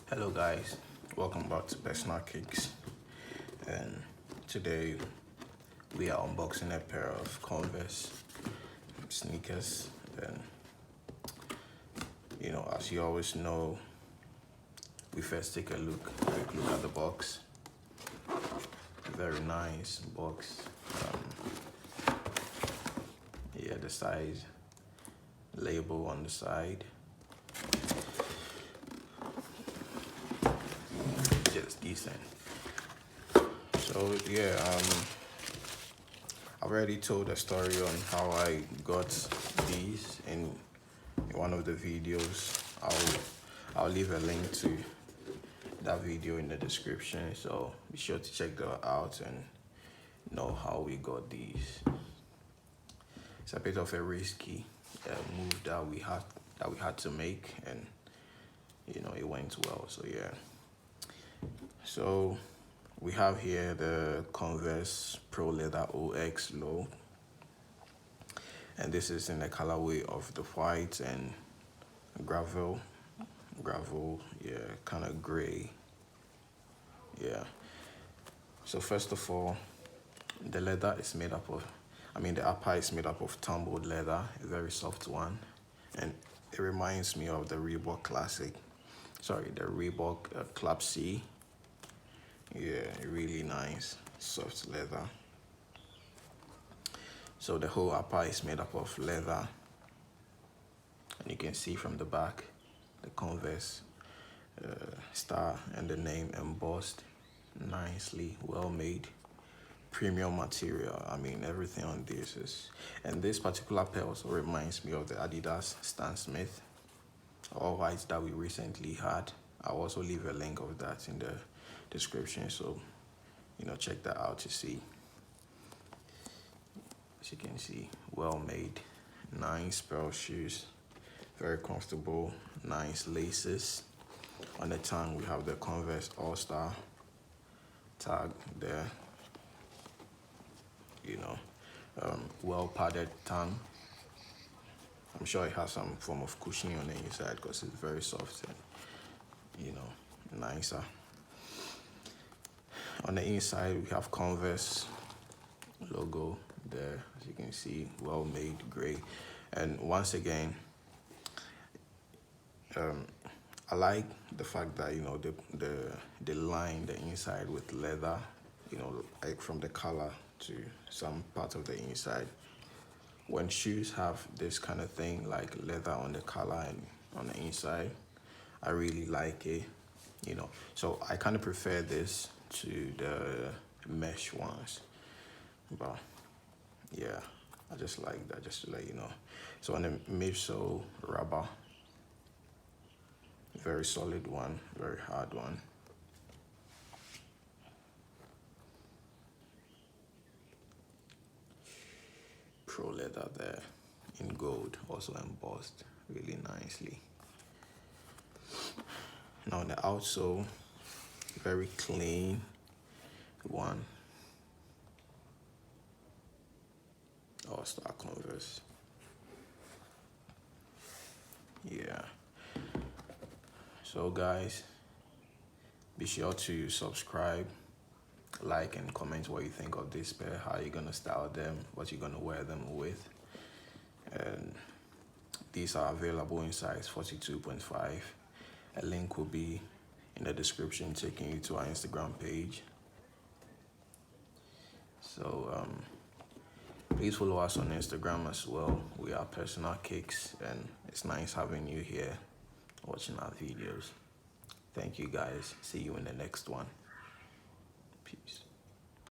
Hello guys, welcome back to Personal Kicks, and today we are unboxing a pair of Converse sneakers. And as you always know, we first take a quick look at the box. Very nice box. Yeah, the size label on the side. Just decent. So yeah, I've already told a story on how I got these in one of the videos. I'll leave a link to that video in the description, so be sure to check that out and know how we got these. It's a bit of a risky move that we had to make, and it went well. So yeah. So we have here the Converse Pro Leather OX Low, and this is in the colorway of the white and gravel, yeah, kind of gray. Yeah. So first of all, the leather is made up of, the upper is made up of tumbled leather, a very soft one, and it reminds me of the Reebok Club C. Yeah, really nice soft leather. So the whole upper is made up of leather, and you can see from the back the Converse star and the name embossed nicely, well made, premium material. Everything on this is, and this particular pair also reminds me of the Adidas Stan Smith all whites that we recently had. I'll also leave a link of that in the description, so check that out to see. As you can see, well made, nice pearl shoes, very comfortable, nice laces. On the tongue we have the Converse All-Star tag there, well padded tongue. I'm sure it has some form of cushioning on the inside because it's very soft and nicer. On the inside we have Converse logo there, as you can see, well made, gray. And once again, I like the fact that they line the inside with leather, like from the collar to some part of the inside. When shoes have this kind of thing, like leather on the collar and on the inside, I really like it. So I kind of prefer this to the mesh ones, but yeah, I just like that, just to let you know. So on the midsole, rubber, very solid one, very hard one. Pro leather there in gold, also embossed really nicely. Now on the outsole, very clean one. All-Star Converse. Yeah. So guys, be sure to subscribe, like, and comment what you think of this pair, how you're gonna style them, what you're gonna wear them with. And these are available in size 42.5. A link will be in the description taking you to our Instagram page. So please follow us on Instagram as well. We are Personal Kicks, and it's nice having you here watching our videos. Thank you guys. See you in the next one. Peace.